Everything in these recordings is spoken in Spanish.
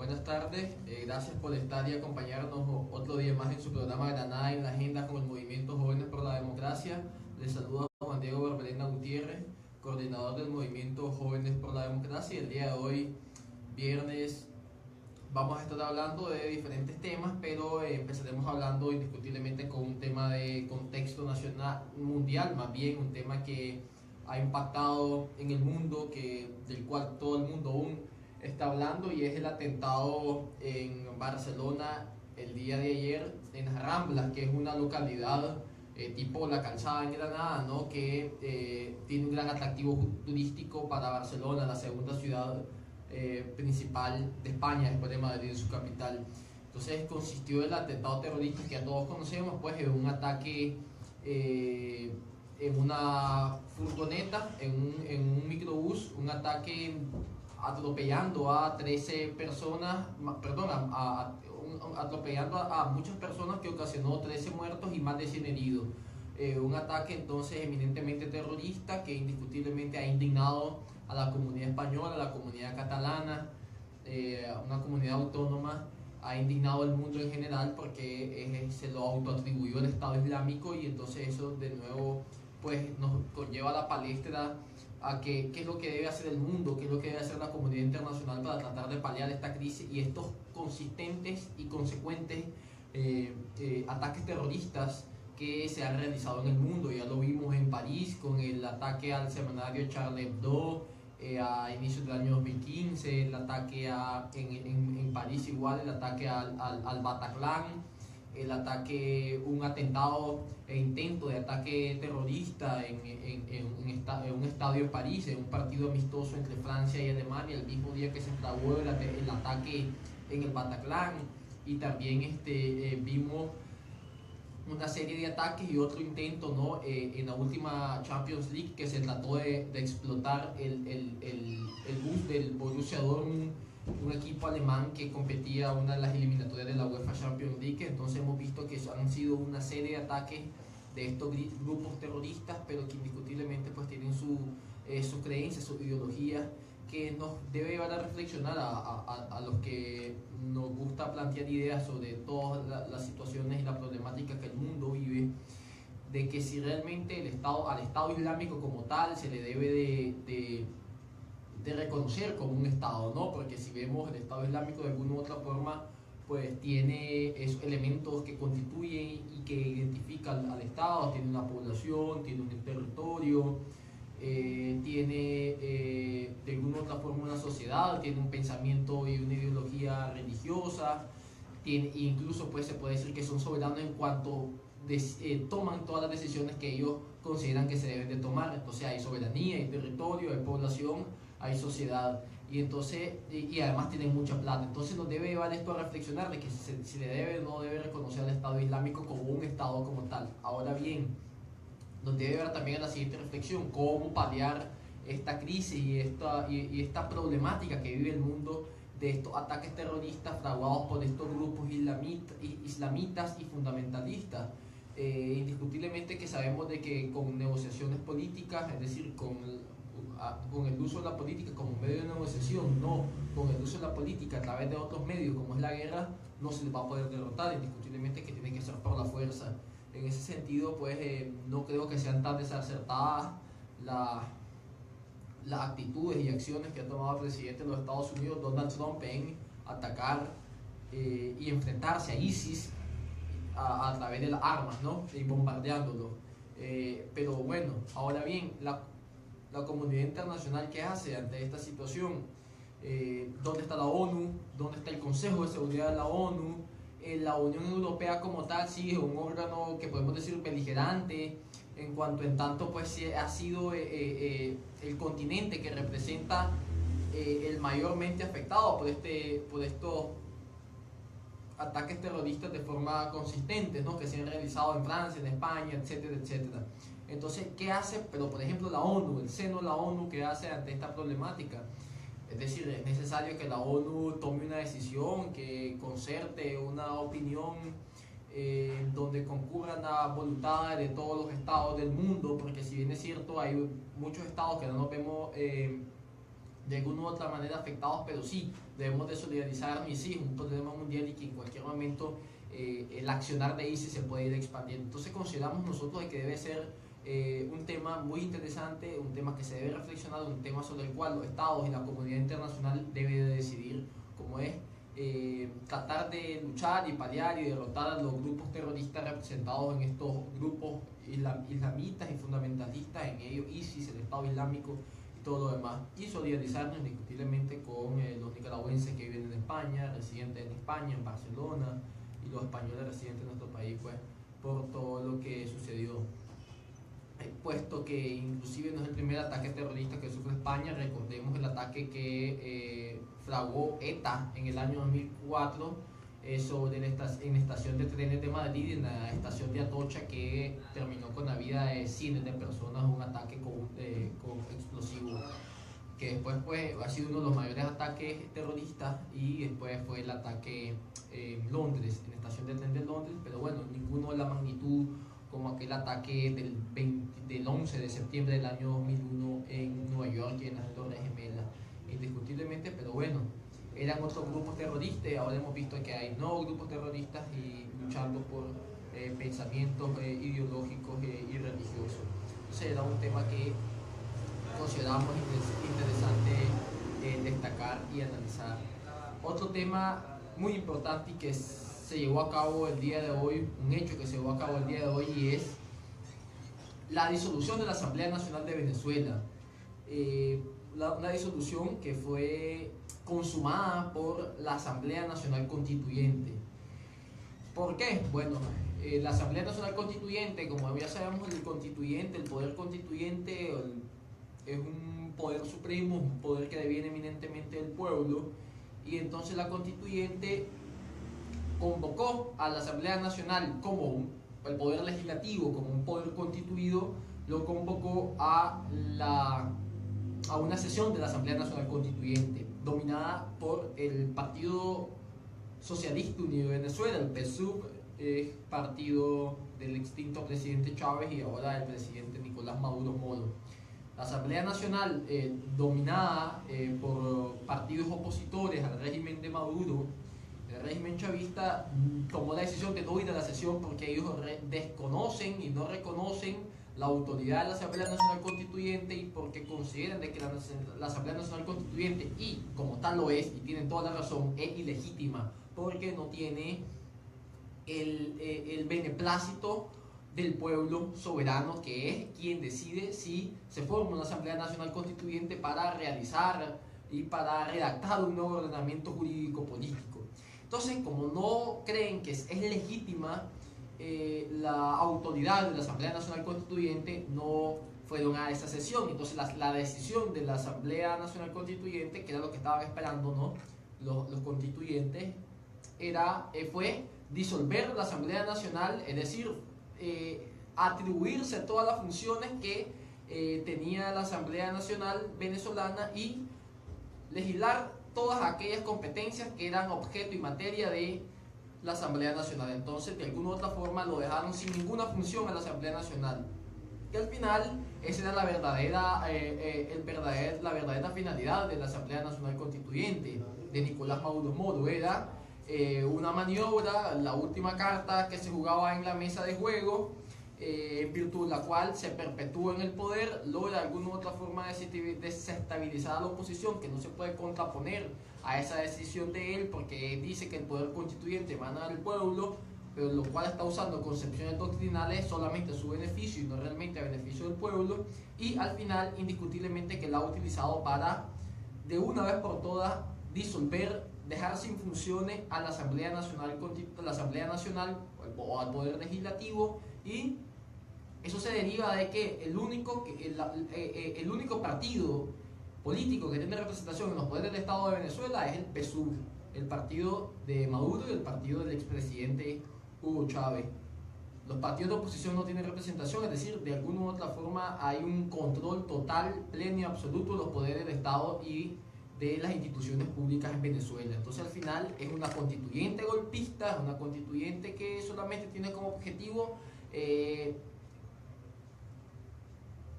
Buenas tardes, gracias por estar y acompañarnos otro día más en su programa Granada en la Agenda con el Movimiento Jóvenes por la Democracia. Les saluda Juan Diego Barberena Gutiérrez, coordinador del Movimiento Jóvenes por la Democracia. El día de hoy, viernes, vamos a estar hablando de diferentes temas, pero empezaremos hablando indiscutiblemente con un tema de contexto nacional, mundial, más bien un tema que ha impactado en el mundo, del cual todo el mundo aún está hablando, y es el atentado en Barcelona el día de ayer en las Ramblas, que es una localidad tipo La Calzada en Granada, ¿no? Que tiene un gran atractivo turístico para Barcelona, la segunda ciudad principal de España después de Madrid, su capital. Entonces consistió el atentado terrorista que ya todos conocemos, pues en un ataque en una furgoneta, en un microbús, un ataque atropellando a 13 personas, perdón, atropellando a muchas personas, que ocasionó 13 muertos y más de 100 heridos. Un ataque entonces eminentemente terrorista que indiscutiblemente ha indignado a la comunidad española, a la comunidad catalana, una comunidad autónoma, ha indignado al mundo en general, porque se lo autoatribuyó el Estado Islámico, y entonces eso de nuevo pues nos conlleva a la palestra a qué es lo que debe hacer el mundo, qué es lo que debe hacer la comunidad internacional para tratar de paliar esta crisis y estos consistentes y consecuentes ataques terroristas que se han realizado en el mundo. Ya lo vimos en París con el ataque al semanario Charlie Hebdo a inicios del año 2015, el ataque en París igual, el ataque al Bataclan, un atentado e intento de ataque terrorista en un estadio en París, en un partido amistoso entre Francia y Alemania, el mismo día que se fraguó el ataque en el Bataclan. Y también vimos una serie de ataques y otro intento, ¿no? En la última Champions League, que se trató de explotar el bus del Borussia Dortmund, un equipo alemán que competía una de las eliminatorias de la UEFA Champions League. Entonces hemos visto que han sido una serie de ataques de estos grupos terroristas, pero que indiscutiblemente pues tienen sus creencias, sus ideologías, que nos debe llevar a reflexionar a los que nos gusta plantear ideas sobre todas las situaciones y la problemática que el mundo vive, de que si realmente al Estado Islámico como tal se le debe de reconocer como un Estado, ¿no? Porque si vemos el Estado Islámico de alguna u otra forma, pues tiene esos elementos que constituyen y que identifican al Estado. Tiene una población, tiene un territorio, tiene de alguna u otra forma una sociedad, tiene un pensamiento y una ideología religiosa, incluso pues se puede decir que son soberanos en cuanto toman todas las decisiones que ellos consideran que se deben de tomar. Entonces hay soberanía, hay territorio, hay población, hay sociedad, y entonces y además tienen mucha plata. Entonces nos debe llevar esto a reflexionar de que si le debe o no debe reconocer al Estado Islámico como un Estado como tal. Ahora bien, nos debe llevar también a la siguiente reflexión: cómo paliar esta crisis y esta problemática que vive el mundo de estos ataques terroristas fraguados por estos grupos islamitas y fundamentalistas. Indiscutiblemente que sabemos de que con negociaciones políticas, es decir, con el uso de la política como medio de negociación, no con el uso de la política a través de otros medios como es la guerra, no se les va a poder derrotar. Indiscutiblemente que tiene que ser por la fuerza. En ese sentido, pues no creo que sean tan desacertadas las actitudes y acciones que ha tomado el presidente de los Estados Unidos, Donald Trump, en atacar y enfrentarse a ISIS a través de las armas, ¿no? Y bombardeándolo. Pero bueno, ahora bien, la comunidad internacional, ¿qué hace ante esta situación? ¿Dónde está la ONU? ¿Dónde está el Consejo de Seguridad de la ONU? La Unión Europea como tal sigue un órgano que podemos decir beligerante, en tanto pues ha sido el continente que representa el mayormente afectado por estos ataques terroristas de forma consistente, ¿no? Que se han realizado en Francia, en España, etcétera, etcétera. Entonces, ¿qué hace? Pero por ejemplo la ONU, el seno de la ONU, ¿qué hace ante esta problemática? Es decir, es necesario que la ONU tome una decisión, que concerte una opinión donde concurran las voluntades de todos los estados del mundo, porque si bien es cierto, hay muchos estados que no nos vemos de alguna u otra manera afectados, pero sí, debemos de solidarizarnos y sí, es un problema mundial y que en cualquier momento el accionar de ISIS se puede ir expandiendo. Entonces consideramos nosotros de que debe ser un tema muy interesante, un tema que se debe reflexionar, un tema sobre el cual los estados y la comunidad internacional deben de decidir cómo es tratar de luchar y paliar y derrotar a los grupos terroristas representados en estos grupos islamitas y fundamentalistas, en ellos ISIS, el Estado Islámico y todo lo demás, y solidarizarnos indiscutiblemente con los nicaragüenses que viven en España, residentes en España, en Barcelona, y los españoles residentes en nuestro país, pues, por todo lo que sucedió. Puesto que inclusive no es el primer ataque terrorista que sufre España, recordemos el ataque que fraguó ETA en el año 2004 en la estación de trenes de Madrid, en la estación de Atocha, que terminó con la vida de cientos de personas, un ataque con explosivos, que después pues, ha sido uno de los mayores ataques terroristas, y después fue el ataque en Londres, en la estación de tren de Londres, pero bueno, ninguno de la magnitud como aquel ataque del 11 de septiembre del año 2001 en Nueva York y en las Torres Gemelas, indiscutiblemente, pero bueno, eran otros grupos terroristas, ahora hemos visto que hay nuevos grupos terroristas y luchando por pensamientos ideológicos y religiosos. Entonces era un tema que consideramos interesante destacar y analizar. Otro tema muy importante y que se llevó a cabo el día de hoy, un hecho que se llevó a cabo el día de hoy, y es la disolución de la Asamblea Nacional de Venezuela. Una disolución que fue consumada por la Asamblea Nacional Constituyente. ¿Por qué? Bueno, la Asamblea Nacional Constituyente, como ya sabemos, el poder constituyente es un poder supremo, un poder que deviene eminentemente del pueblo, y entonces la Constituyente convocó a la Asamblea Nacional como el poder legislativo, como un poder constituido, lo convocó a una sesión de la Asamblea Nacional Constituyente, dominada por el Partido Socialista Unido de Venezuela, el PSUV, partido del extinto presidente Chávez y ahora del presidente Nicolás Maduro Moro. La Asamblea Nacional, dominada por partidos opositores al régimen de Maduro, el régimen chavista, tomó la decisión de no ir a la sesión porque ellos desconocen y no reconocen la autoridad de la Asamblea Nacional Constituyente, y porque consideran de que la Asamblea Nacional Constituyente, y como tal lo es, y tienen toda la razón, es ilegítima porque no tiene el beneplácito del pueblo soberano, que es quien decide si se forma una Asamblea Nacional Constituyente para realizar y para redactar un nuevo ordenamiento jurídico político. Entonces, como no creen que es legítima la autoridad de la Asamblea Nacional Constituyente, no fueron a esa sesión. Entonces la decisión de la Asamblea Nacional Constituyente, que era lo que estaban esperando, ¿no?, los constituyentes, fue disolver la Asamblea Nacional, es decir, atribuirse todas las funciones que tenía la Asamblea Nacional venezolana y legislar todas aquellas competencias que eran objeto y materia de la Asamblea Nacional. Entonces, de alguna u otra forma, lo dejaron sin ninguna función a la Asamblea Nacional. Que al final, esa era la verdadera finalidad de la Asamblea Nacional Constituyente de Nicolás Maduro Moro. Era una maniobra, la última carta que se jugaba en la mesa de juego, en virtud de la cual se perpetúa en el poder, logra de alguna u otra forma desestabilizar a la oposición, que no se puede contraponer a esa decisión de él, porque dice que el poder constituyente emana del pueblo, pero lo cual está usando concepciones doctrinales solamente a su beneficio y no realmente a beneficio del pueblo, y al final indiscutiblemente que la ha utilizado para de una vez por todas disolver, dejar sin funciones a la Asamblea Nacional o al Poder Legislativo, y eso se deriva de que el único partido político que tiene representación en los poderes del Estado de Venezuela es el PSUV, el partido de Maduro y el partido del expresidente Hugo Chávez. Los partidos de oposición no tienen representación, es decir, de alguna u otra forma hay un control total, pleno y absoluto de los poderes del Estado y de las instituciones públicas en Venezuela. Entonces al final es una constituyente golpista, es una constituyente que solamente tiene como objetivo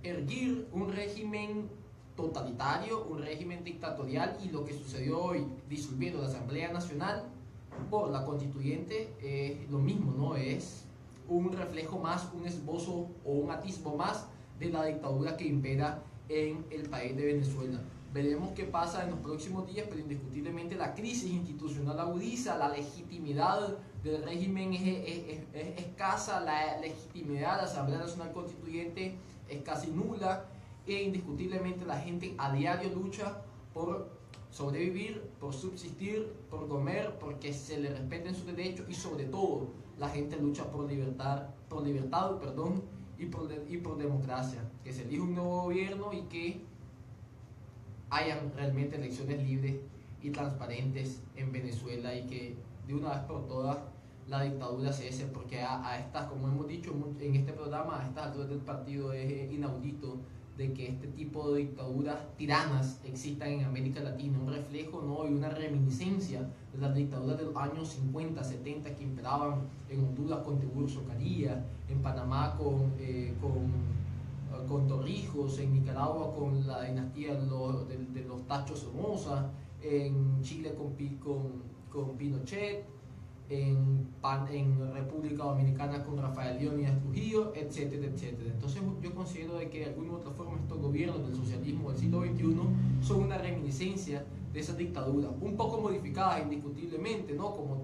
erguir un régimen totalitario, un régimen dictatorial, y lo que sucedió hoy disolviendo la Asamblea Nacional por la Constituyente es lo mismo, ¿no? Es un reflejo más, un esbozo o un atisbo más de la dictadura que impera en el país de Venezuela. Veremos qué pasa en los próximos días, pero indiscutiblemente la crisis institucional agudiza, la legitimidad del régimen es escasa, la legitimidad de la Asamblea Nacional Constituyente es casi nula, e indiscutiblemente la gente a diario lucha por sobrevivir, por subsistir, por comer, porque se le respeten sus derechos, y sobre todo la gente lucha por libertad, y por democracia, que se elija un nuevo gobierno y que hayan realmente elecciones libres y transparentes en Venezuela, y que de una vez por todas la dictadura cese, porque a estas, como hemos dicho en este programa, a estas alturas del partido es inaudito de que este tipo de dictaduras tiranas existan en América Latina, un reflejo, ¿no?, y una reminiscencia de las dictaduras de los años 50, 70 que imperaban en Honduras con Tiburcio Caría, en Panamá con Torrijos, en Nicaragua con la dinastía de los Tacho Somoza, en Chile con Pinochet, en República Dominicana con Rafael Leónidas Trujillo, etcétera, etcétera. Entonces yo considero de que de alguna u otra forma estos gobiernos del socialismo del siglo XXI son una reminiscencia de esas dictaduras, un poco modificadas indiscutiblemente, ¿no?, como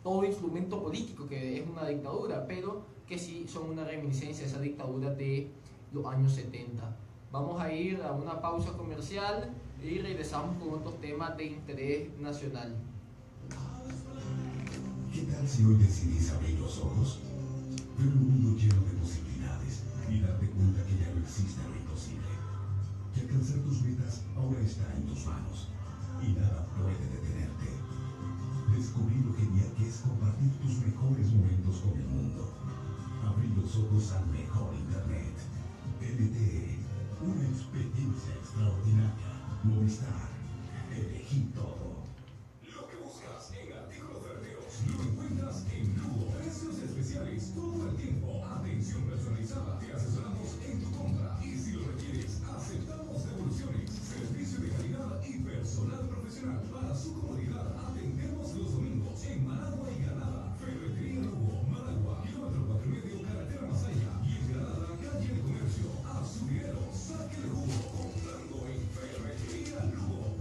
todo instrumento político que es una dictadura, pero que sí son una reminiscencia de esa dictadura de los años 70. Vamos a ir a una pausa comercial y regresamos con otros temas de interés nacional. ¿Qué tal si hoy decidís abrir los ojos? Ver un mundo lleno de posibilidades y darte cuenta que ya no existe lo imposible. Que alcanzar tus metas ahora está en tus manos y nada puede detenerte. Descubrir lo genial que es compartir tus mejores momentos con el mundo. Abrir los ojos al mejor internet. LTE, una experiencia extraordinaria. Movistar, elegí todo. Lo que buscas en artículos ferreteros lo encuentras en Lugo. Precios especiales todo el tiempo. Atención personalizada. Te asesoramos en tu compra. Y si lo requieres, aceptamos devoluciones. Servicio de calidad y personal profesional. Para su comodidad, atendemos los domingos en Managua y Granada. Ferretería Lugo, Managua, kilómetro 4,5, carretera Masaya. Y en Granada, calle de comercio. A su dinero, saque el jugo. Comprando en Ferretería Lugo.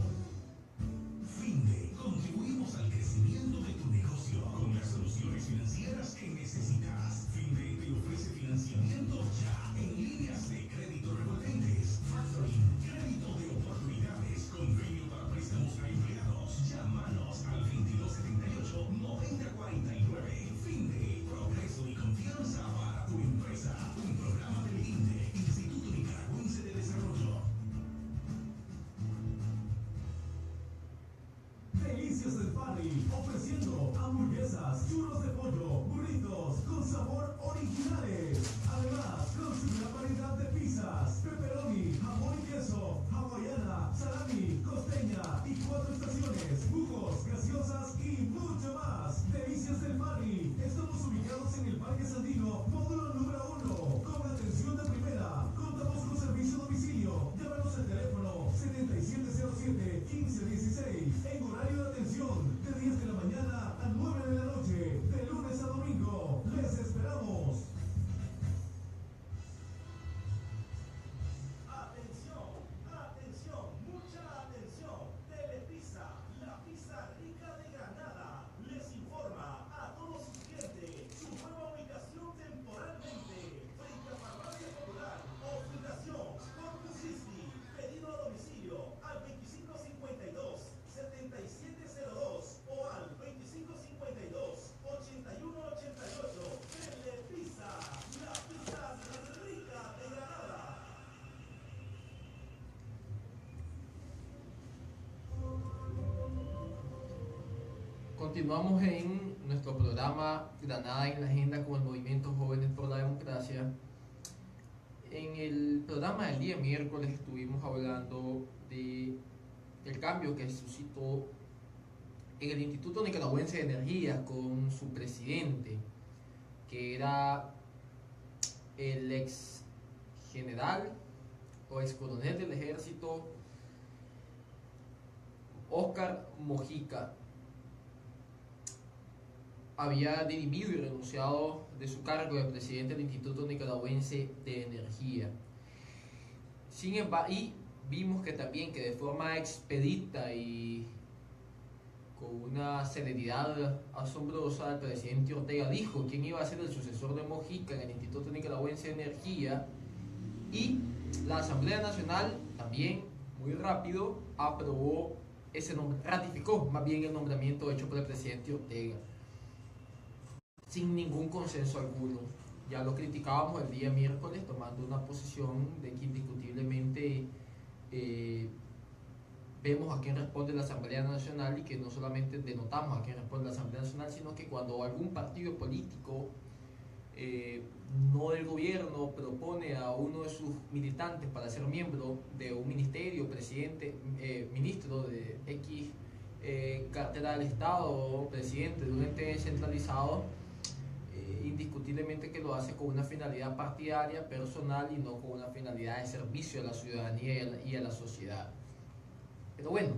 Finde, contribuimos al crecimiento de tu negocio con las soluciones financieras que necesitas. Finde te ofrece financiamiento ya en líneas de crédito revolventes, factoring, crédito de oportunidades, convenio para préstamos a empleados. Llámanos al 2278-9049. Finde, progreso y confianza para tu empresa. Un programa del INDE, Instituto Nicaragüense de Desarrollo. Delicias del Farri, ofreciendo hamburguesas, churros de pollo, burritos con sabor originales. Además, con su gran variedad de pizzas, pepperoni, jamón y queso, hawaiana, salami, costeña y 4 estaciones, jugos, gaseosas y mucho más. Delicias del Farri. Estamos ubicados en el Parque Sandino, módulo número 1, con atención de primera. Contamos con servicio a domicilio. Llámanos al teléfono 7707-1516 en horario de atención de 10 de la mañana a 9 de la noche, de lunes a domingo. Les esperamos. Atención, atención, mucha atención. Telepizza, la pizza rica de Granada, les informa a todos sus clientes su nueva ubicación temporalmente frente a Farmacia Popular o Fundación Corpus Christi. Pedido a domicilio al 2552-7702 o al 2552-8188. Telepizza, la pizza rica de Granada. Continuamos en nuestro programa Granada en la Agenda con el Movimiento Jóvenes por la Democracia. En el programa del día miércoles estuvimos hablando del cambio que suscitó en el Instituto Nicaragüense de Energía con su presidente, que era el ex general o ex coronel del ejército, Óscar Mojica, había dimitido y renunciado de su cargo de presidente del Instituto Nicaragüense de Energía. Sin embargo, y vimos que también que de forma expedita y con una celeridad asombrosa, el presidente Ortega dijo quién iba a ser el sucesor de Mojica en el Instituto Nicaragüense de Energía, y la Asamblea Nacional también, muy rápido, aprobó ese nombre, ratificó más bien el nombramiento hecho por el presidente Ortega, sin ningún consenso alguno. Ya lo criticábamos el día miércoles, tomando una posición de que indiscutiblemente vemos a quién responde la Asamblea Nacional, y que no solamente denotamos a quién responde la Asamblea Nacional, sino que cuando algún partido político no del gobierno propone a uno de sus militantes para ser miembro de un ministerio, presidente, ministro de X cartera del Estado o presidente de un ente descentralizado, indiscutiblemente que lo hace con una finalidad partidaria, personal, y no con una finalidad de servicio a la ciudadanía y a la sociedad. Pero bueno,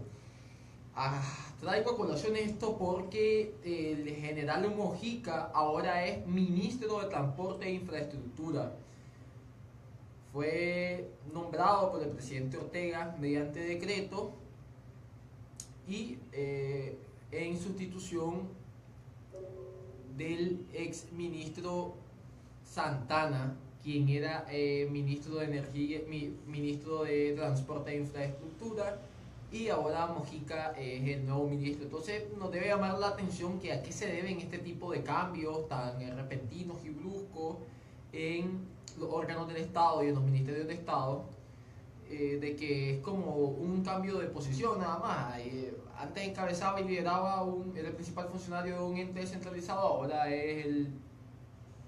traigo a colación esto porque el general Mojica ahora es ministro de Transporte e Infraestructura. Fue nombrado por el presidente Ortega mediante decreto, y en sustitución del ex ministro Santana, quien era ministro de Energía, ministro de Transporte e Infraestructura, y ahora Mojica es el nuevo ministro. Entonces nos debe llamar la atención que a qué se deben este tipo de cambios tan repentinos y bruscos en los órganos del Estado y en los ministerios de Estado, de que es como un cambio de posición nada más. Antes encabezaba y lideraba, era el principal funcionario de un ente descentralizado, ahora es el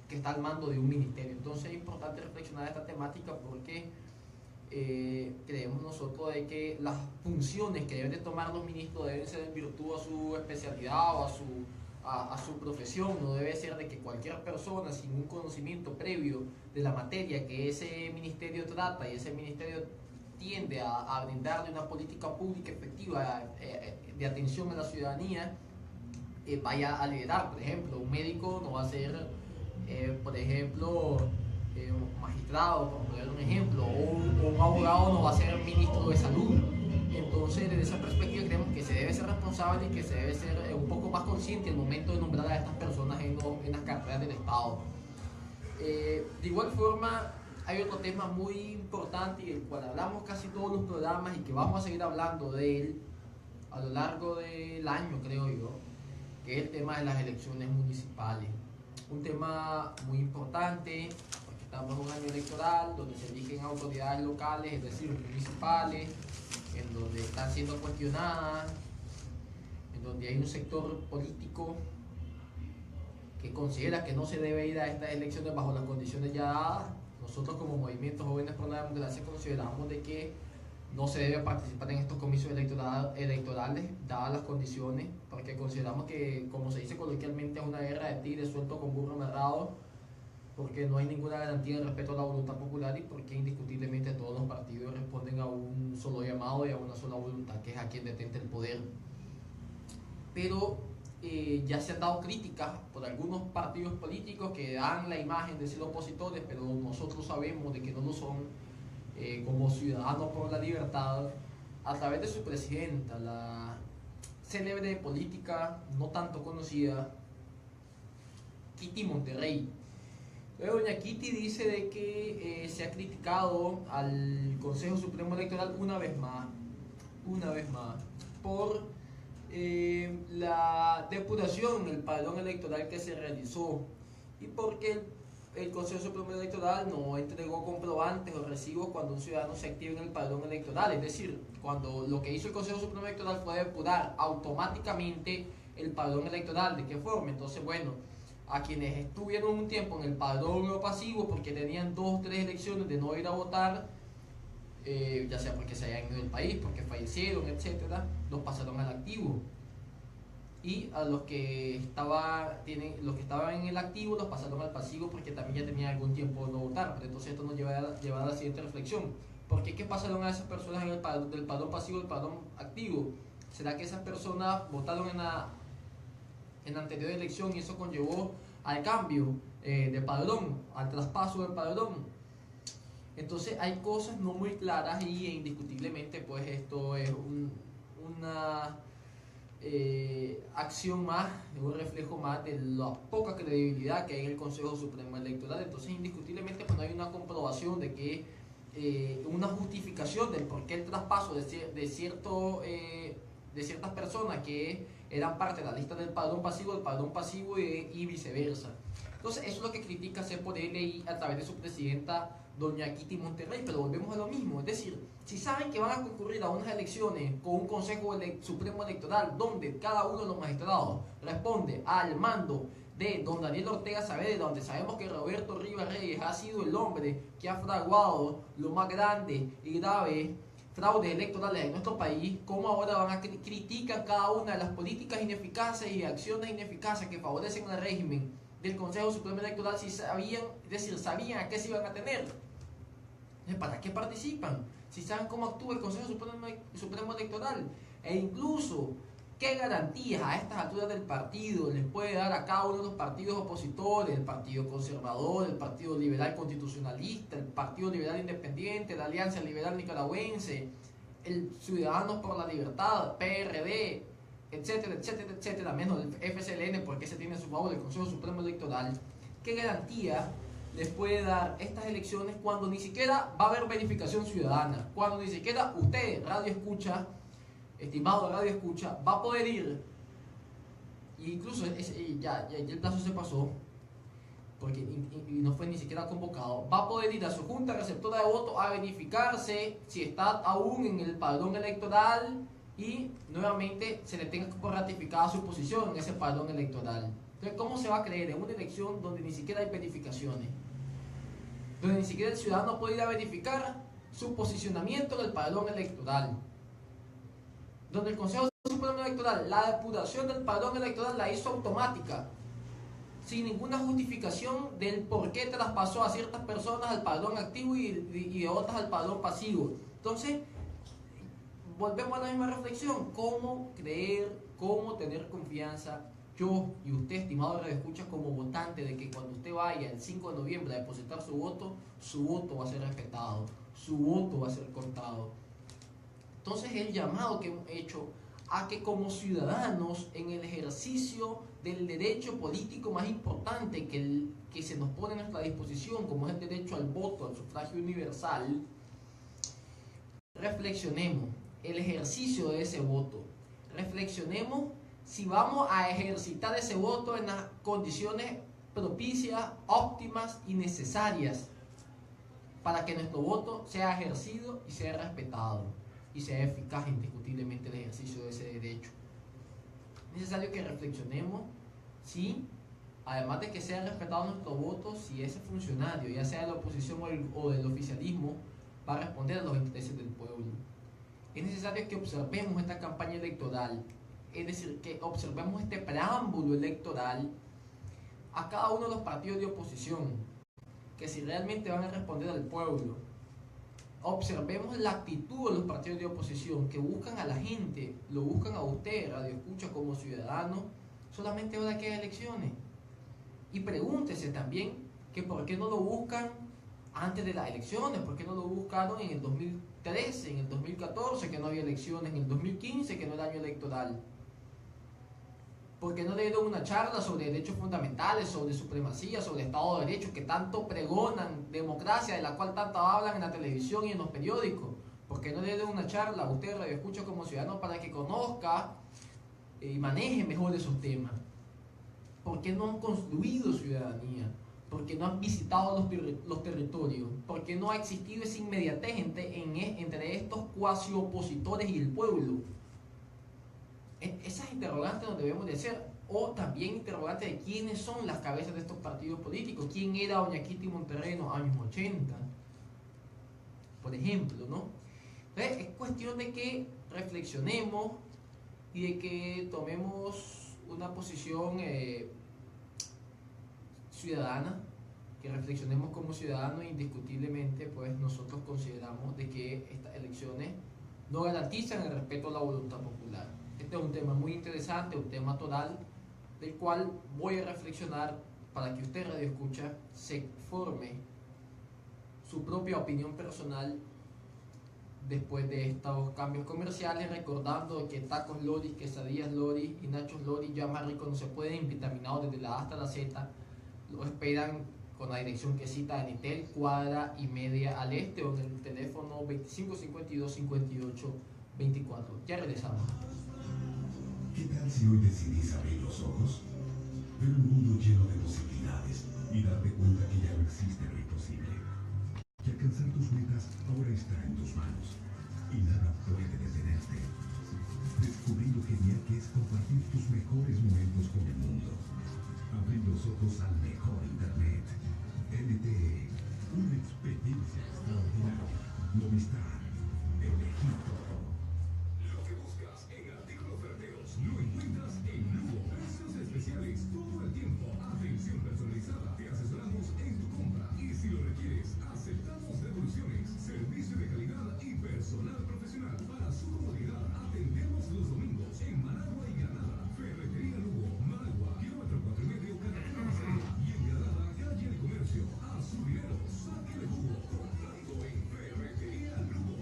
que está al mando de un ministerio. Entonces es importante reflexionar esta temática porque creemos nosotros de que las funciones que deben de tomar los ministros deben ser en virtud a su especialidad o a su profesión. No debe ser de que cualquier persona sin un conocimiento previo de la materia que ese ministerio trata y ese ministerio tiende a brindarle una política pública efectiva de atención a la ciudadanía, vaya a liderar. Por ejemplo, un médico no va a ser, por ejemplo, magistrado, por poner un ejemplo, o un abogado no va a ser ministro de salud. Entonces, desde esa perspectiva creemos que se debe ser responsable y que se debe ser un poco más consciente al momento de nombrar a estas personas en las carreras del Estado. De igual forma, hay otro tema muy importante y del cual hablamos casi todos los programas y que vamos a seguir hablando de él a lo largo del año, creo yo, que es el tema de las elecciones municipales. Un tema muy importante, porque estamos en un año electoral donde se eligen autoridades locales, es decir, municipales, en donde están siendo cuestionadas, en donde hay un sector político que considera que no se debe ir a estas elecciones bajo las condiciones ya dadas. Nosotros como Movimiento Jóvenes por la Democracia consideramos de que no se debe participar en estos comicios electorales dadas las condiciones, porque consideramos que, como se dice coloquialmente, es una guerra de tigres suelto con burro amarrado, porque no hay ninguna garantía de respeto a la voluntad popular y porque indiscutiblemente todos los partidos responden a un solo llamado y a una sola voluntad, que es a quien detente el poder. Pero ya se han dado críticas por algunos partidos políticos que dan la imagen de ser opositores, pero nosotros sabemos de que no lo son, como Ciudadanos por la Libertad, a través de su presidenta, la célebre política no tanto conocida, Kitty Monterrey. Doña Kitty dice de que se ha criticado al Consejo Supremo Electoral una vez más, por la depuración del padrón electoral que se realizó y porque el Consejo Supremo Electoral no entregó comprobantes o recibos cuando un ciudadano se activa en el padrón electoral. Es decir, cuando lo que hizo el Consejo Supremo Electoral fue depurar automáticamente el padrón electoral. ¿De qué forma? Entonces, bueno, a quienes estuvieron un tiempo en el padrón pasivo porque tenían 2 o 3 elecciones de no ir a votar, ya sea porque se hayan ido del país, porque fallecieron, etcétera, los pasaron al activo. Y a los que estaban en el activo los pasaron al pasivo porque también ya tenían algún tiempo de no votar. Pero entonces esto nos lleva a la siguiente reflexión. ¿Por qué pasaron a esas personas del padrón pasivo al padrón activo? ¿Será que esas personas votaron en la anterior elección y eso conllevó al cambio de padrón, al traspaso del padrón? Entonces hay cosas no muy claras y indiscutiblemente pues esto es una acción más, un reflejo más de la poca credibilidad que hay en el Consejo Supremo Electoral. Entonces indiscutiblemente pues no hay una comprobación de que una justificación del por qué el traspaso de ciertas personas que eran parte de la lista del padrón pasivo y viceversa. Entonces eso es lo que critica C4L a través de su presidenta doña Kitty Monterrey, pero volvemos a lo mismo, es decir, si saben que van a concurrir a unas elecciones con un Consejo Supremo Electoral donde cada uno de los magistrados responde al mando de don Daniel Ortega Saavedra, donde sabemos que Roberto Rivas Reyes ha sido el hombre que ha fraguado lo más grande y grave fraudes electorales en nuestro país, ¿cómo ahora van a criticar cada una de las políticas ineficaces y acciones ineficaces que favorecen al régimen del Consejo Supremo Electoral si sabían, es decir, sabían a qué se iban a tener? ¿Para qué participan? Si saben cómo actúa el Consejo Supremo Electoral, e incluso qué garantías a estas alturas del partido les puede dar a cada uno de los partidos opositores, el Partido Conservador, el Partido Liberal Constitucionalista, el Partido Liberal Independiente, la Alianza Liberal Nicaragüense, el Ciudadanos por la Libertad, PRD, etcétera, etcétera, etcétera, menos el FCLN, porque ese tiene a su favor el Consejo Supremo Electoral. ¿Qué garantía les puede dar estas elecciones cuando ni siquiera va a haber verificación ciudadana? Cuando ni siquiera usted, radio escucha, estimado radio escucha, va a poder ir, e incluso ya el plazo se pasó, porque y no fue ni siquiera convocado, va a poder ir a su junta receptora de votos a verificarse si está aún en el padrón electoral y nuevamente se le tenga ratificada su posición en ese padrón electoral. Entonces, ¿cómo se va a creer en una elección donde ni siquiera hay verificaciones? Donde ni siquiera el ciudadano puede ir a verificar su posicionamiento en el padrón electoral. Donde el Consejo Supremo Electoral, la depuración del padrón electoral la hizo automática, sin ninguna justificación del por qué traspasó a ciertas personas al padrón activo y a otras al padrón pasivo. Entonces, volvemos a la misma reflexión. ¿Cómo creer, cómo tener confianza, yo y usted, estimado radioescucha, como votante, de que cuando usted vaya el 5 de noviembre a depositar su voto va a ser respetado, su voto va a ser contado? Entonces el llamado que hemos hecho a que como ciudadanos, en el ejercicio del derecho político más importante que se nos pone a nuestra disposición, como es el derecho al voto, al sufragio universal, reflexionemos el ejercicio de ese voto, reflexionemos si vamos a ejercitar ese voto en las condiciones propicias, óptimas y necesarias para que nuestro voto sea ejercido y sea respetado y sea eficaz indiscutiblemente el ejercicio de ese derecho. Es necesario que reflexionemos si, además de que sea respetado nuestro voto, si ese funcionario, ya sea de la oposición o del oficialismo, va a responder a los intereses del pueblo. Es necesario que observemos esta campaña electoral, es decir, que observemos este preámbulo electoral a cada uno de los partidos de oposición, que si realmente van a responder al pueblo. Observemos la actitud de los partidos de oposición que buscan a la gente, lo buscan a usted, radio escucha, como ciudadano, solamente ahora que hay elecciones. Y pregúntese también que por qué no lo buscan antes de las elecciones, por qué no lo buscaron en el 2013, en el 2014, que no había elecciones, en el 2015, que no era año electoral. ¿Por qué no le dieron una charla sobre derechos fundamentales, sobre supremacía, sobre Estado de Derecho, que tanto pregonan, democracia, de la cual tanto hablan en la televisión y en los periódicos? ¿Por qué no le dieron una charla a usted, radio escucha, como ciudadano, para que conozca y maneje mejor esos temas? ¿Por qué no han construido ciudadanía? ¿Por qué no han visitado los territorios? ¿Por qué no ha existido esa inmediatez entre estos cuasi opositores y el pueblo? Esas interrogantes nos debemos de hacer, o también interrogantes de quiénes son las cabezas de estos partidos políticos, quién era doña Kitty Monterrey en los años 80, por ejemplo, ¿no? Entonces, es cuestión de que reflexionemos y de que tomemos una posición ciudadana, que reflexionemos como ciudadanos. Indiscutiblemente pues nosotros consideramos de que estas elecciones no garantizan el respeto a la voluntad popular. Este es un tema muy interesante, un tema total, del cual voy a reflexionar para que usted, Radio Escucha, se forme su propia opinión personal después de estos cambios comerciales, recordando que tacos Loris, quesadillas Loris y nachos Loris ya más ricos no se pueden, vitaminados desde la A hasta la Z, lo esperan con la dirección que cita en Itel, cuadra y media al este, o en el teléfono 2552-5824. Ya regresamos. ¿Qué tal si hoy decidís abrir los ojos? Ver un mundo lleno de posibilidades y darte cuenta que ya no existe lo imposible. Que alcanzar tus metas ahora está en tus manos y nada puede detenerte. Descubrí lo genial que es compartir tus mejores momentos con el mundo. Abrir los ojos al mejor internet. LTE, una experiencia extraordinaria. Movistar, elegí todo. Lo que buscas en artículos ferreteros lo encuentras en Lugo. Precios especiales todo el tiempo. Atención personalizada. Te asesoramos en tu compra y si lo requieres, aceptamos devoluciones. Servicio de calidad y personal profesional. Para su comodidad, atendemos los domingos en Managua y Granada. Ferretería Lugo, Managua, kilómetro 4,5, carretera Macería. Y en Granada, calle El Comercio. A su dinero, sáquele jugo. Comprando en Ferretería Lugo.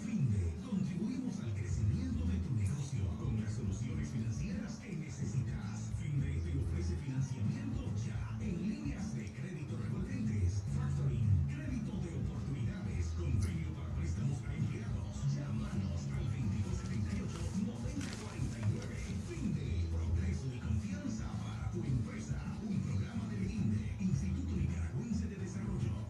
Finde, contribuimos al crecimiento de tu negocio con las soluciones financieras que necesitas. Finde te ofrece financiamiento ya en líneas de crédito revolventes, factoring, crédito de oportunidades, convenio para préstamos a empleados. Llámanos al 2278-9049. Finde, progreso y confianza para tu empresa. Un programa del INDE, Instituto Nicaragüense de Desarrollo.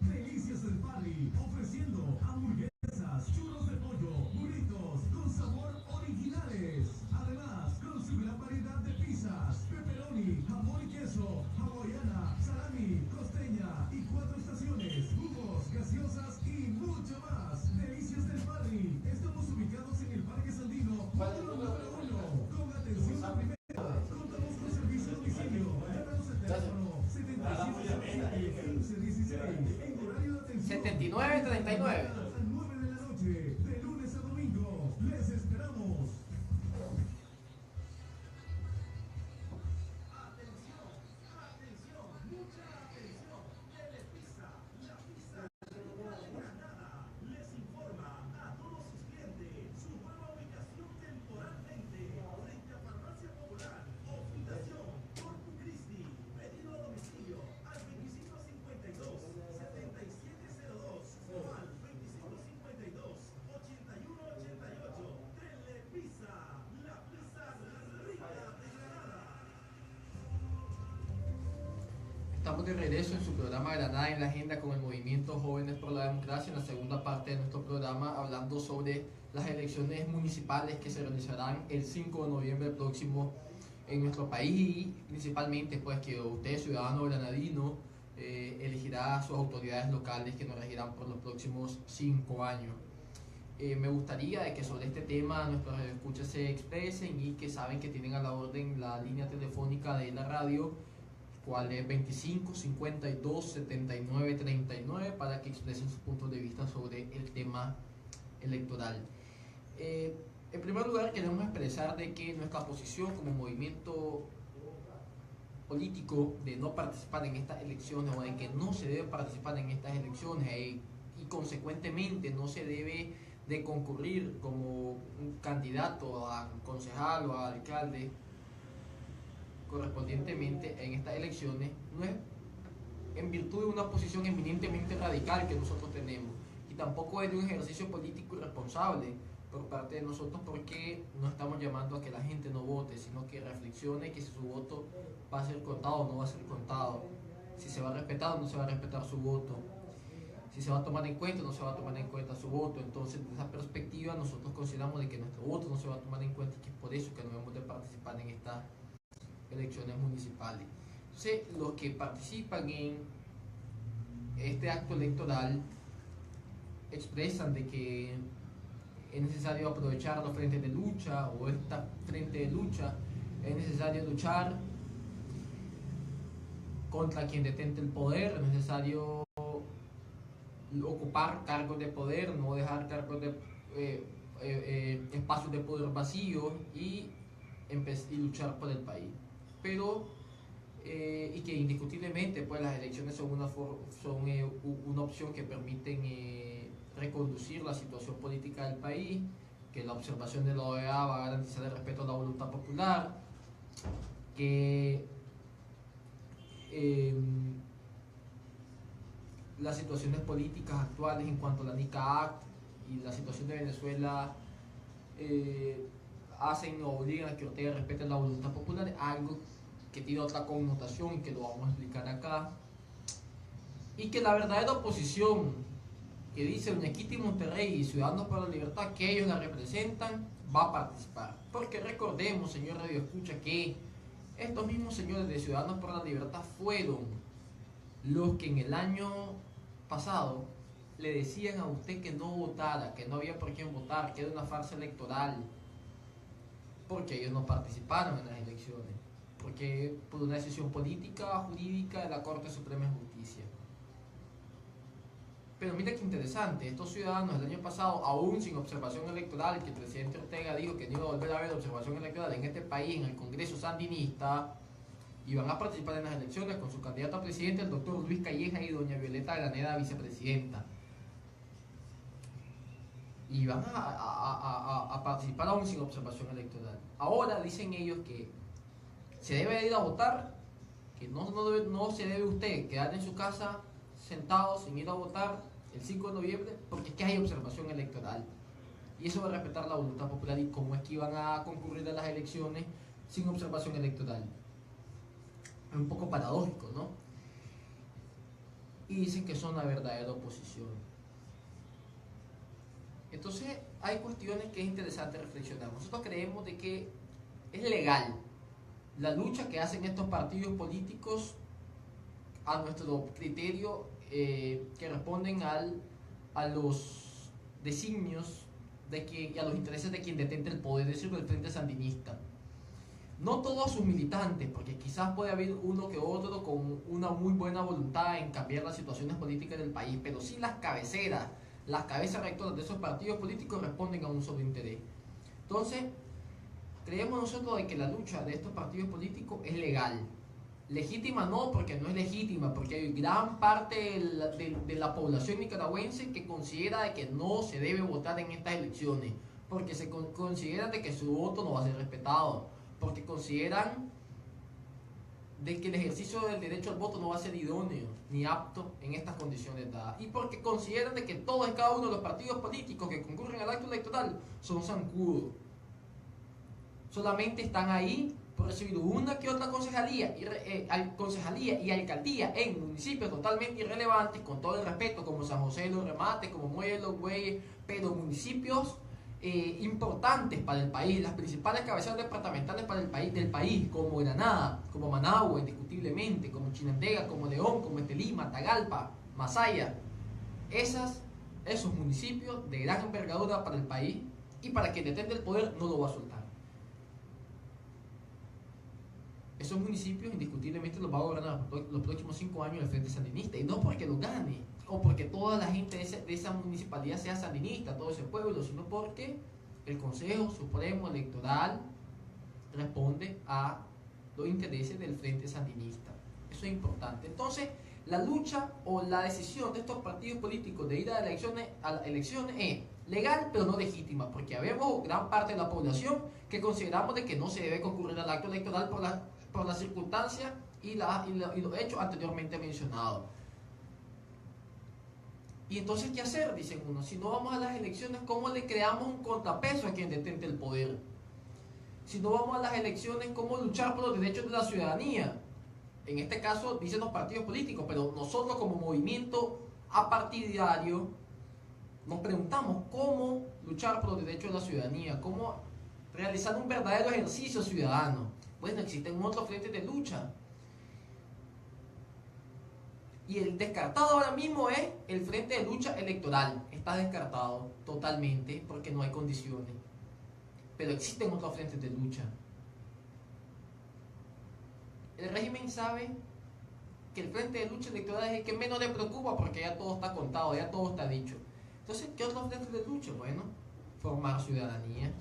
Delicias del Parry, ofreciendo hamburguesas, churros de pollo, burritos con sabor originales. Además, con su gran variedad de pizzas, pepperoni, jamón y queso, hawaiana, salami, costeña y 4 estaciones, jugos, gaseosas y mucho más. Delicias del Parry. Estamos ubicados en el Parque Sandino, módulo número 1, con atención a primera. Contamos con servicio a domicilio. Llámanos al teléfono 77 en horario de atención 7939. a las 9 de la noche, de lunes a domingo. Les esperamos. Atención, atención, mucha atención. Telepizza, la pizza de Granada, les informa a todos sus clientes su nueva ubicación temporalmente frente a Farmacia Popular o Fundación Corpus Christi. Pedido a domicilio al 2552-7702 o al 2552-8188. Telepizza, la pizza rica de Granada. Estamos de regreso en su programa Granada en la Agenda con el movimiento Jóvenes por la Democracia, en la segunda parte de nuestro programa, hablando sobre las elecciones municipales que se realizarán el 5 de noviembre próximo en nuestro país, y principalmente pues que usted, ciudadano granadino, elegirá a sus autoridades locales que nos regirán por los próximos 5 años. Me gustaría de que sobre este tema nuestros escuchas se expresen, y que saben que tienen a la orden la línea telefónica de la radio, cual es 25 52 79 39, para que expresen sus puntos de vista sobre el tema electoral. En primer lugar, queremos expresar de que nuestra posición como movimiento político de no participar en estas elecciones, o de que no se debe participar en estas elecciones, y consecuentemente no se debe de concurrir como un candidato a concejal o a alcalde correspondientemente en estas elecciones, no es en virtud de una posición eminentemente radical que nosotros tenemos, y tampoco es de un ejercicio político irresponsable por parte de nosotros, porque no estamos llamando a que la gente no vote, sino que reflexione que si su voto va a ser contado o no va a ser contado, si se va a respetar o no se va a respetar su voto, si se va a tomar en cuenta o no se va a tomar en cuenta su voto. Entonces, desde esa perspectiva, nosotros consideramos de que nuestro voto no se va a tomar en cuenta, y que es por eso que no debemos de participar en estas elecciones municipales. Entonces, los que participan en este acto electoral expresan de que es necesario aprovechar los frentes de lucha, o esta frente de lucha Es necesario luchar contra quien detente el poder, es necesario ocupar cargos de poder, no dejar cargos de espacios de poder vacíos y luchar por el país. Pero y que indiscutiblemente pues las elecciones son una opción que permiten reconducir la situación política del país, que la observación de la OEA va a garantizar el respeto a la voluntad popular, que las situaciones políticas actuales en cuanto a la NICA Act y la situación de Venezuela hacen o obligan a que Ortega respete la voluntad popular, algo que tiene otra connotación y que lo vamos a explicar acá, y que la verdadera oposición que dice doña Kitty Monterrey y Ciudadanos por la Libertad, que ellos la representan, va a participar. Porque recordemos, señor Radio Escucha, que estos mismos señores de Ciudadanos por la Libertad fueron los que en el año pasado le decían a usted que no votara, que no había por quién votar, que era una farsa electoral, porque ellos no participaron en las elecciones, porque por una decisión política, jurídica de la Corte Suprema de Justicia. Pero mira qué interesante, estos ciudadanos el año pasado, aún sin observación electoral, que el presidente Ortega dijo que no iba a volver a haber observación electoral en este país, en el Congreso sandinista, iban a participar en las elecciones con su candidato a presidente, el doctor Luis Calleja, y doña Violeta Granera, vicepresidenta. Y van a participar aún sin observación electoral. Ahora dicen ellos que se debe ir a votar, que no se debe usted quedar en su casa sentado sin ir a votar el 5 de noviembre, porque es que hay observación electoral. Y eso va a respetar la voluntad popular, y cómo es que iban a concurrir a las elecciones sin observación electoral. Es un poco paradójico, ¿no? Y dicen que son la verdadera oposición. Entonces hay cuestiones que es interesante reflexionar. Nosotros creemos de que es legal la lucha que hacen estos partidos políticos a nuestro criterio, que responden a los designios y a los intereses de quien detente el poder, es decir, del Frente Sandinista. No todos sus militantes, porque quizás puede haber uno que otro con una muy buena voluntad en cambiar las situaciones políticas del país, pero sí las cabeceras, las cabezas rectoras de esos partidos políticos responden a un solo interés. Entonces, creemos nosotros de que la lucha de estos partidos políticos es legal. Legítima no, porque no es legítima, porque hay gran parte de la población nicaragüense que considera de que no se debe votar en estas elecciones, porque se considera de que su voto no va a ser respetado, porque consideran de que el ejercicio del derecho al voto no va a ser idóneo ni apto en estas condiciones dadas, y porque consideran de que todos y cada uno de los partidos políticos que concurren al acto electoral son zancudos. Solamente están ahí por recibir una que otra concejalía y alcaldía en municipios totalmente irrelevantes, con todo el respeto, como San José de los Remates, como Muelle de los Bueyes, pero municipios importantes para el país, las principales cabeceras departamentales para del país, como Granada, como Managua, indiscutiblemente, como Chinandega, como León, como Estelí, Matagalpa, Masaya. Esos municipios de gran envergadura para el país, y para quien detente el poder no lo va a soltar. Esos municipios indiscutiblemente los va a gobernar los próximos 5 años el Frente Sandinista, y no porque los gane o porque toda la gente de esa municipalidad sea sandinista, todo ese pueblo, sino porque el Consejo Supremo Electoral responde a los intereses del Frente Sandinista. Eso es importante. Entonces, la lucha o la decisión de estos partidos políticos de ir a las elecciones es legal, pero no legítima, porque habemos gran parte de la población que consideramos de que no se debe concurrir al acto electoral por las circunstancias y los hechos anteriormente mencionados. Y entonces, ¿qué hacer? Dicen unos. Si no vamos a las elecciones, ¿cómo le creamos un contrapeso a quien detente el poder? Si no vamos a las elecciones, ¿cómo luchar por los derechos de la ciudadanía? En este caso, dicen los partidos políticos, pero nosotros como movimiento apartidario nos preguntamos cómo luchar por los derechos de la ciudadanía, cómo realizar un verdadero ejercicio ciudadano. Bueno, existen otros frentes de lucha. Y el descartado ahora mismo es el frente de lucha electoral. Está descartado totalmente porque no hay condiciones. Pero existen otros frentes de lucha. El régimen sabe que el frente de lucha electoral es el que menos le preocupa porque ya todo está contado, ya todo está dicho. Entonces, ¿qué otros frentes de lucha? Bueno, formar ciudadanía,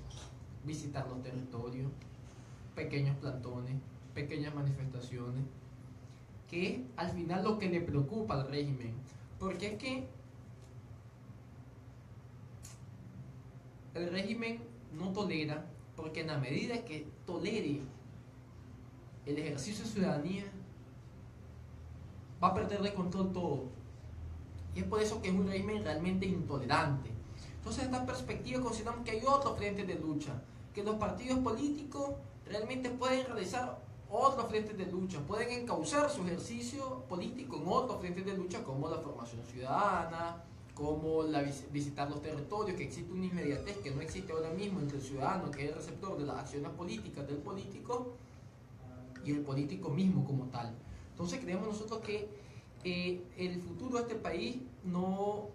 visitar los territorios, pequeños plantones, pequeñas manifestaciones, que es al final lo que le preocupa al régimen. Porque es que el régimen no tolera, porque en la medida que tolere el ejercicio de ciudadanía, va a perder de control todo. Y es por eso que es un régimen realmente intolerante. Entonces, en esta perspectiva consideramos que hay otros frentes de lucha, que los partidos políticos realmente pueden realizar otros frentes de lucha, pueden encauzar su ejercicio político en otros frentes de lucha, como la formación ciudadana, como visitar los territorios, que existe una inmediatez que no existe ahora mismo entre el ciudadano, que es el receptor de las acciones políticas del político, y el político mismo como tal. Entonces creemos nosotros que el futuro de este país no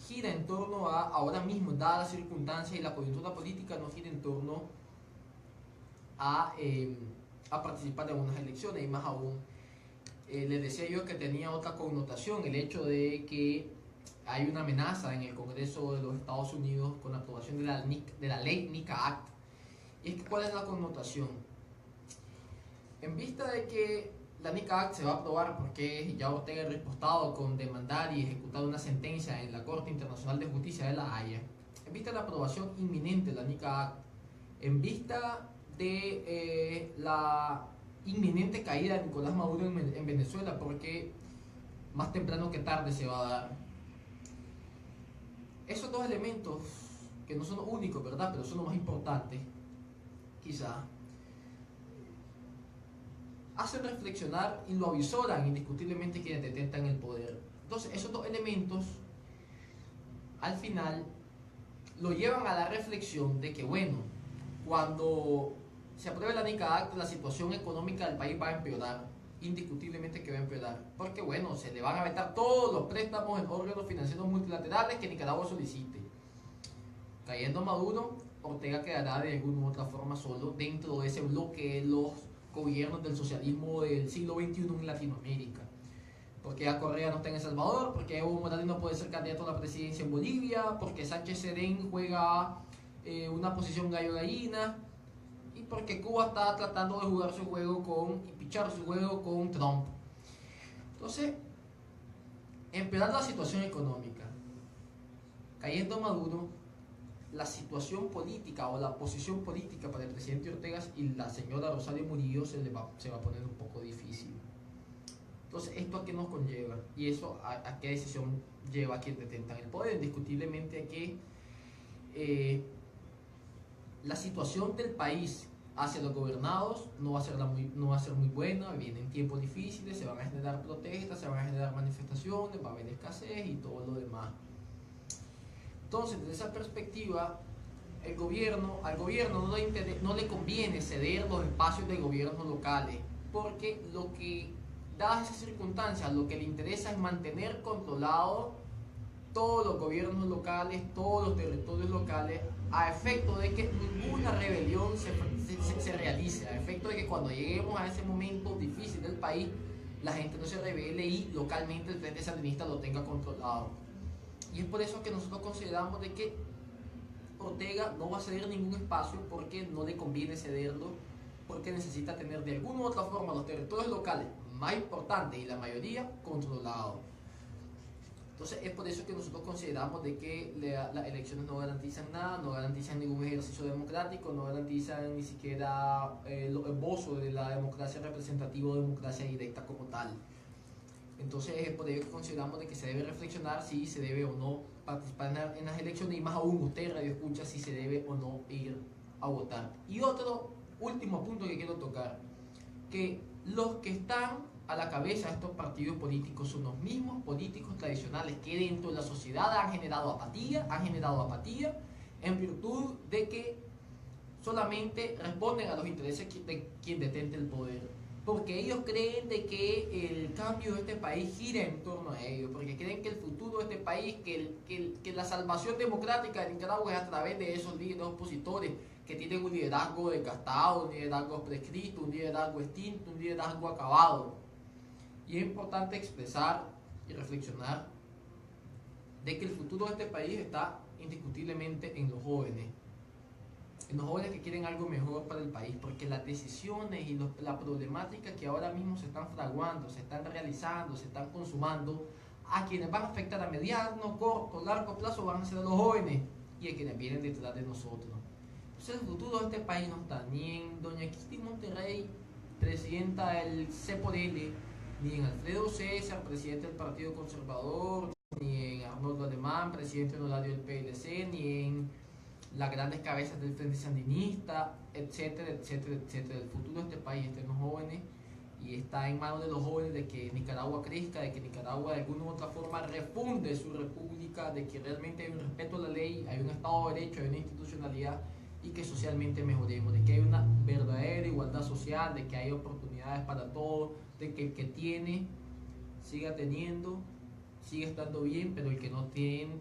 gira en torno a, ahora mismo, dadas las circunstancias y la coyuntura política, no gira en torno a participar en unas elecciones, y más aún, les decía yo que tenía otra connotación, el hecho de que hay una amenaza en el Congreso de los Estados Unidos con la aprobación de la ley NICA Act. Y es que, ¿cuál es la connotación? En vista de que la NICA Act se va a aprobar porque ya Ortega ha repostado con demandar y ejecutar una sentencia en la Corte Internacional de Justicia de La Haya, en vista de la aprobación inminente de la NICA Act, en vista de la inminente caída de Nicolás Maduro en Venezuela, porque más temprano que tarde se va a dar, esos dos elementos, que no son los únicos, ¿verdad?, pero son los más importantes, quizá, hacen reflexionar y lo avisoran indiscutiblemente quienes detentan el poder. Entonces, esos dos elementos, al final, lo llevan a la reflexión de que, bueno, cuando se apruebe la NICA Act, la situación económica del país va a empeorar, indiscutiblemente que va a empeorar, porque, bueno, se le van a vetar todos los préstamos en órganos financieros multilaterales que Nicaragua solicite. Cayendo Maduro, Ortega quedará de alguna u otra forma solo dentro de ese bloque de los gobiernos del socialismo del siglo XXI en Latinoamérica. Porque ya Correa no está en El Salvador, porque Evo Morales no puede ser candidato a la presidencia en Bolivia, porque Sánchez Serén juega una posición gallo-gallina, y porque Cuba está tratando de jugar su juego y pichar su juego con Trump. Entonces, empeorando la situación económica, cayendo Maduro, la situación política o la posición política para el presidente Ortega y la señora Rosario Murillo se va a poner un poco difícil. Entonces, ¿esto a qué nos conlleva? Y eso a qué decisión lleva a quien detentan el poder. Indiscutiblemente a que la situación del país hacia los gobernados no va a ser muy buena, vienen tiempos difíciles, se van a generar protestas, se van a generar manifestaciones, va a haber escasez y todo lo demás. Entonces, desde esa perspectiva, al gobierno no le conviene ceder los espacios de gobiernos locales, porque dadas esas circunstancias, lo que le interesa es mantener controlados todos los gobiernos locales, todos los territorios locales, a efecto de que ninguna rebelión se realice, a efecto de que cuando lleguemos a ese momento difícil del país, la gente no se rebele y localmente el Frente Sandinista lo tenga controlado. Y es por eso que nosotros consideramos de que Ortega no va a ceder ningún espacio, porque no le conviene cederlo, porque necesita tener de alguna u otra forma los territorios locales más importantes y la mayoría controlados. Entonces es por eso que nosotros consideramos de que las elecciones no garantizan nada, no garantizan ningún ejercicio democrático, no garantizan ni siquiera el esbozo de la democracia representativa o democracia directa como tal. Entonces es por ello que consideramos de que se debe reflexionar si se debe o no participar en las elecciones, y más aún usted, radio escucha, si se debe o no ir a votar. Y otro último punto que quiero tocar, que los que están a la cabeza de estos partidos políticos son los mismos políticos tradicionales que dentro de la sociedad han generado apatía en virtud de que solamente responden a los intereses de quien detente el poder, porque ellos creen de que el cambio de este país gira en torno a ellos, porque creen que el futuro de este país, que la salvación democrática de Nicaragua es a través de esos líderes opositores que tienen un liderazgo desgastado, un liderazgo prescrito, un liderazgo extinto, un liderazgo acabado. Y es importante expresar y reflexionar de que el futuro de este país está indiscutiblemente en los jóvenes que quieren algo mejor para el país, porque las decisiones y la problemática que ahora mismo se están fraguando, se están realizando, se están consumando, a quienes van a afectar a mediano, corto, largo plazo van a ser a los jóvenes y a quienes vienen detrás de nosotros. Entonces el futuro de este país no está ni en doña Kitty Monterrey, presidenta del CPODL, ni en Alfredo César, presidente del Partido Conservador, ni en Arnoldo Alemán, presidente honorario del PLC, ni en las grandes cabezas del Frente Sandinista, etcétera, etcétera, etcétera. El futuro de este país está en los jóvenes y está en manos de los jóvenes de que Nicaragua crezca, de que Nicaragua de alguna u otra forma refunde su república, de que realmente hay un respeto a la ley, hay un Estado de Derecho, hay una institucionalidad y que socialmente mejoremos, de que hay una verdadera igualdad social, de que hay oportunidades para todos, de que el que tiene siga teniendo, sigue estando bien, pero el que no tiene,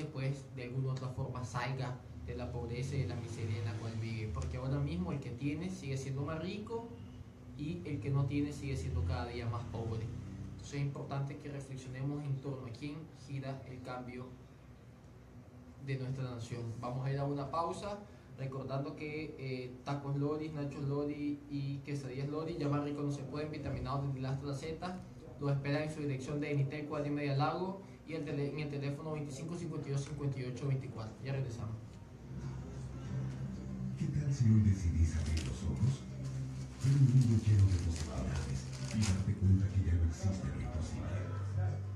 pues de alguna u otra forma salga de la pobreza y de la miseria en la cual vive, porque ahora mismo el que tiene sigue siendo más rico y el que no tiene sigue siendo cada día más pobre. Entonces es importante que reflexionemos en torno a quién gira el cambio de nuestra nación. Vamos a ir a una pausa, recordando que tacos Lori, nachos Lori y quesadillas Lori, ya más rico no se pueden, vitaminados desde la hasta la Z. Los esperan en su dirección de Enitel, Cuadra y Media Lago y en el teléfono 25 52 58 24. Ya regresamos. ¿Qué tal si hoy decidís abrir los ojos? Ver un mundo lleno de posibilidades y darte cuenta que ya no existe lo imposible.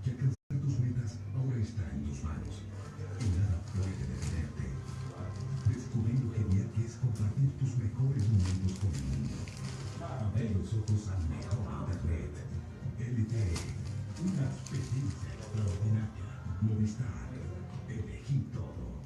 Que alcanzar tus metas ahora está en tus manos y nada puede detenerte. Descubrí lo genial que es compartir tus mejores momentos con el mundo. Abrir los ojos al mejor internet. LTE, una experiencia extraordinaria. Movistar, elegí todo.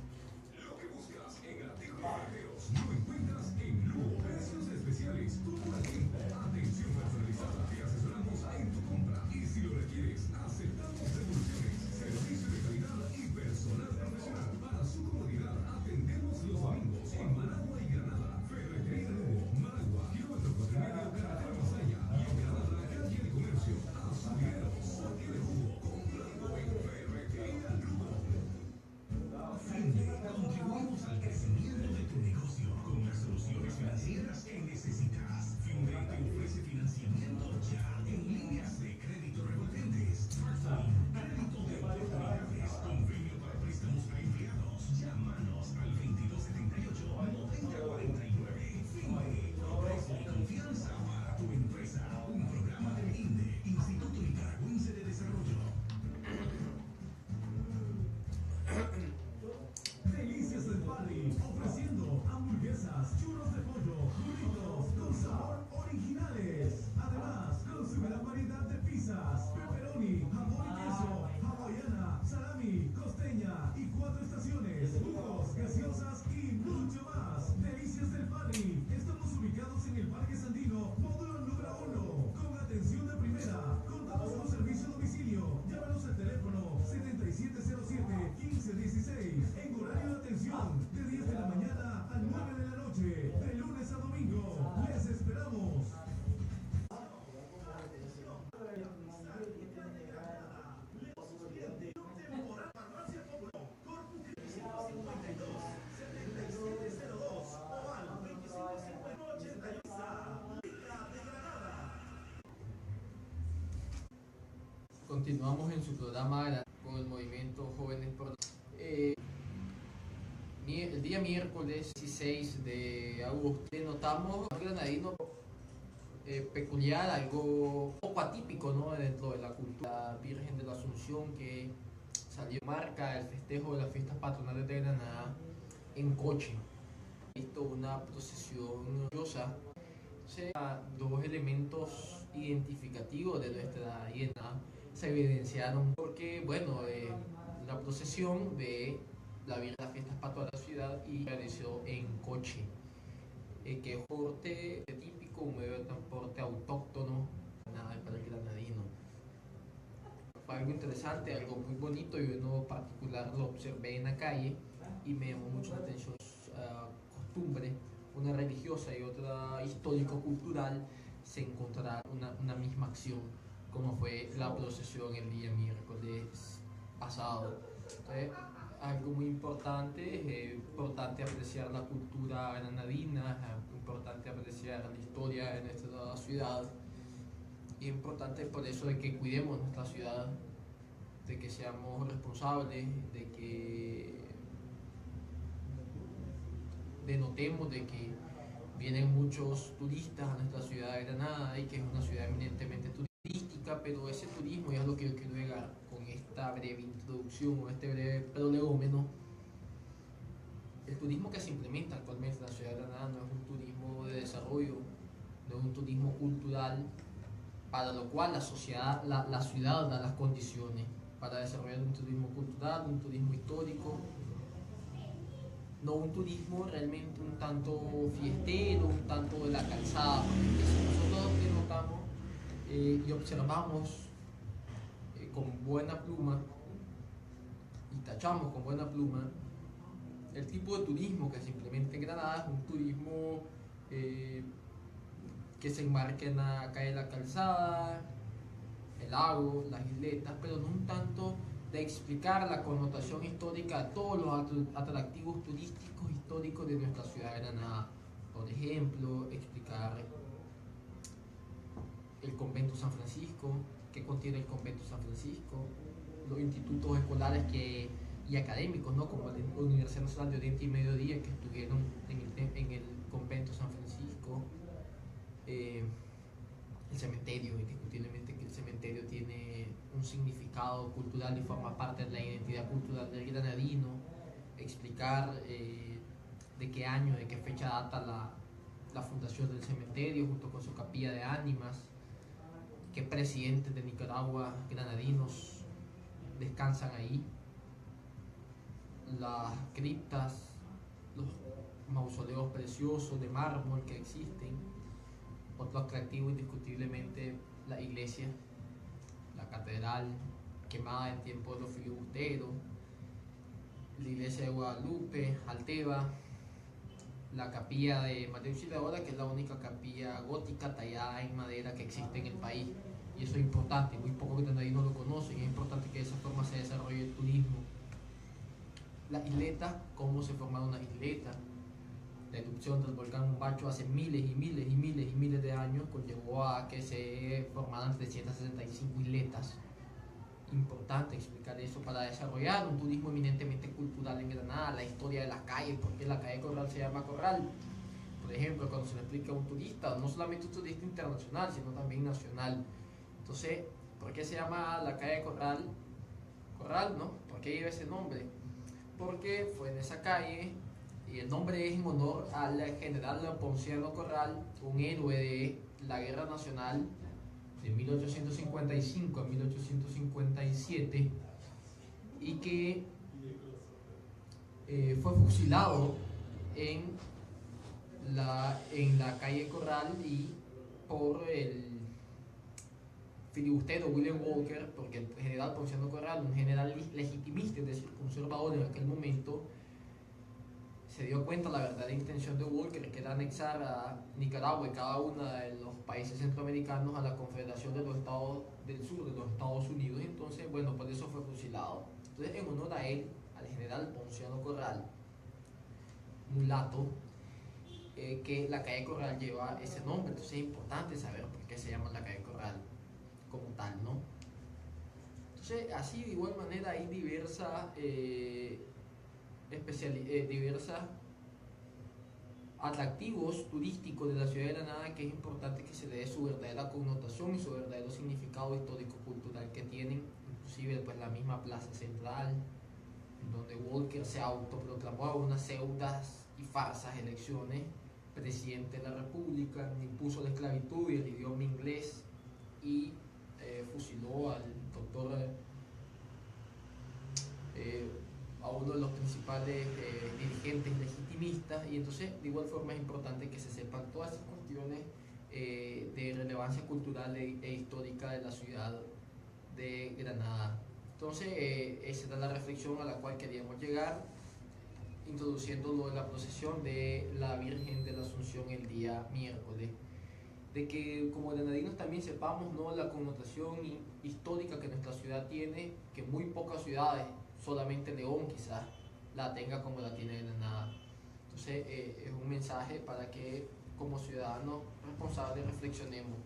Lo que buscas en Atejo Ferreteros lo encuentras en Lugo. Precios especiales, todo el tiempo. Atención personalizada, te asesoramos en tu compra. Y si lo requieres, aceptamos devoluciones. Servicio de calidad y personal profesional. Para su comodidad, atendemos los domingos en Managua y Granada. Ferretería Lugo, Managua, kilómetro 4,5, carretera Masaya. Y en Granada, calle de Comercio. Azuleros, saque de jugo, comprando en Ferretería Lugo. Finde, contribuimos al crecimiento de tu negocio con las soluciones financieras que necesitas. Finde te ofrece financiamiento ya en líneas de crédito revolventes, smartphone, crédito de oportunidades, convenio para préstamos a empleados. Llámanos al 2278 9049. Finde, progreso y confianza para tu empresa. Un programa del INDE, Instituto Nicaragüense de Desarrollo. Delicias del Padre, ofreciendo hamburguesas, churros de pollo, burritos con sabor originales. Además, con su gran variedad de pizzas, pepperoni, jamón y queso, hawaiana, salami, costeña y 4 estaciones, jugos, gaseosas y mucho más. Delicias del Padre. Estamos ubicados en el Parque Sandino, módulo número 1, con atención de primera. Contamos con servicio a domicilio. Llámanos al teléfono 7707-1516 en horario de atención de 10 de la mañana a 9 de la noche, de lunes a domingo. Les esperamos. Continuamos en su programa con el movimiento Jóvenes por el día miércoles 16 de agosto notamos un granadino peculiar, algo poco atípico, ¿no?, dentro de la cultura Virgen de la Asunción, que salió marca el festejo de las fiestas patronales de Granada en coche. Visto una procesión religiosa, dos elementos identificativos de nuestra identidad se evidenciaron porque, bueno, la procesión de la Virgen de las fiestas patronales de la ciudad y realizó en coche, que es un transporte típico, un medio de transporte autóctono para el granadino. Fue algo interesante, algo muy bonito. Yo en lo particular lo observé en la calle y me llamó mucho la atención costumbre, una religiosa y otra histórico-cultural, se encontrará una misma acción, como fue la procesión el día miércoles pasado. Entonces, algo muy importante, es importante apreciar la cultura granadina, es importante apreciar la historia de nuestra ciudad, y es importante por eso de que cuidemos nuestra ciudad, de que seamos responsables, de que denotemos de que vienen muchos turistas a nuestra ciudad de Granada y que es una ciudad eminentemente turística, pero ese turismo, y es lo que yo quiero llegar con esta breve introducción o este breve prolegómeno, el turismo que se implementa actualmente en la ciudad de Granada no es un turismo de desarrollo, no es un turismo cultural, para lo cual la sociedad, la ciudad da las condiciones para desarrollar un turismo cultural, un turismo histórico, no un turismo realmente un tanto fiestero, un tanto de la calzada, porque si nosotros denotamos y observamos con buena pluma y tachamos con buena pluma el tipo de turismo que se implementa en Granada, es un turismo que se enmarca en la calle de la calzada, el lago, las isletas, pero no un tanto de explicar la connotación histórica de todos los atractivos turísticos históricos de nuestra ciudad de Granada. Por ejemplo, explicar el convento San Francisco, qué contiene el convento San Francisco, los institutos escolares y académicos, ¿no? Como la Universidad Nacional de Oriente y Mediodía, que estuvieron en el convento San Francisco. El cementerio, indiscutiblemente que el cementerio tiene un significado cultural y forma parte de la identidad cultural del granadino. Explicar de qué año, de qué fecha data la fundación del cementerio junto con su capilla de ánimas, qué presidentes de Nicaragua granadinos descansan ahí, las criptas, los mausoleos preciosos de mármol que existen. Otro atractivo indiscutiblemente la iglesia, la catedral quemada en tiempo de los filibusteros, la iglesia de Guadalupe, Alteva, la capilla de Mateo Auxiliadora, que es la única capilla gótica tallada en madera que existe en el país, y eso es importante, muy pocos granadinos lo conocen, y es importante que de esa forma se desarrolle el turismo. Las isletas, cómo se formaron las isletas. La erupción del volcán Mombacho hace miles y miles y miles y miles de años conllevó a que se formaran 365 isletas. Importante explicar eso para desarrollar un turismo eminentemente cultural en Granada, la historia de las calles, por qué la calle Corral se llama Corral. Por ejemplo, cuando se le explica a un turista, no solamente un turista internacional, sino también nacional. Entonces, ¿por qué se llama la calle Corral? Corral, ¿no? ¿Por qué lleva ese nombre? Porque fue en esa calle, y el nombre es en honor al general Ponciano Corral, un héroe de la Guerra Nacional de 1855 a 1857, y que fue fusilado en la calle Corral y por el filibustero William Walker, porque el general Ponciano Corral, un general legitimista, es decir, conservador en aquel momento, se dio cuenta la verdadera intención de Walker, que era anexar a Nicaragua y cada uno de los países centroamericanos a la Confederación de los Estados del Sur, de los Estados Unidos. Entonces, bueno, por eso fue fusilado. Entonces, en honor a él, al general Ponciano Corral, mulato, que la calle Corral lleva ese nombre. Entonces es importante saber por qué se llama la calle Corral como tal, ¿no? Entonces, así de igual manera hay diversas diversas atractivos turísticos de la ciudad de Granada, que es importante que se le dé su verdadera connotación y su verdadero significado histórico-cultural que tienen, inclusive pues la misma plaza central, en donde Walker se autoproclamó a unas pseudas y falsas elecciones presidente de la República, impuso la esclavitud y el idioma inglés, y fusiló al doctor a uno de los principales dirigentes legitimistas. Y entonces de igual forma es importante que se sepan todas esas cuestiones de relevancia cultural e histórica de la ciudad de Granada. Entonces esa era la reflexión a la cual queríamos llegar, introduciendo lo de la procesión de la Virgen de la Asunción el día miércoles. De que como granadinos también sepamos, ¿no?, la connotación histórica que nuestra ciudad tiene, que muy pocas ciudades, solamente León quizás, la tenga como la tiene Granada. Entonces es un mensaje para que como ciudadanos responsables reflexionemos.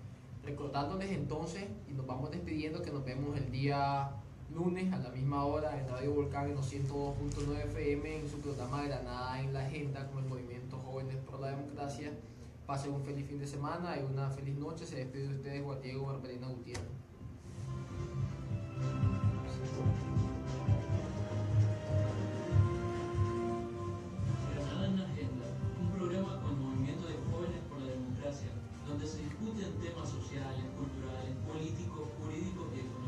Recordándoles entonces, y nos vamos despidiendo, que nos vemos el día lunes a la misma hora en Radio Volcán en los 102.9 FM en su programa Granada en la Agenda con el movimiento Jóvenes por la Democracia. Pasen un feliz fin de semana y una feliz noche. Se despide de ustedes Juan Diego Barberena Gutiérrez. Granada en la Agenda, un programa con el movimiento de Jóvenes por la Democracia, donde se discuten temas sociales, culturales, políticos, jurídicos y económicos.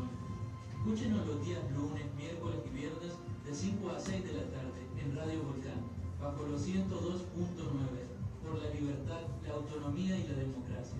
Escúchenos los días lunes, miércoles y viernes de 5 a 6 de la tarde en Radio Volcán, bajo los 102.9, por la libertad, la autonomía y la democracia.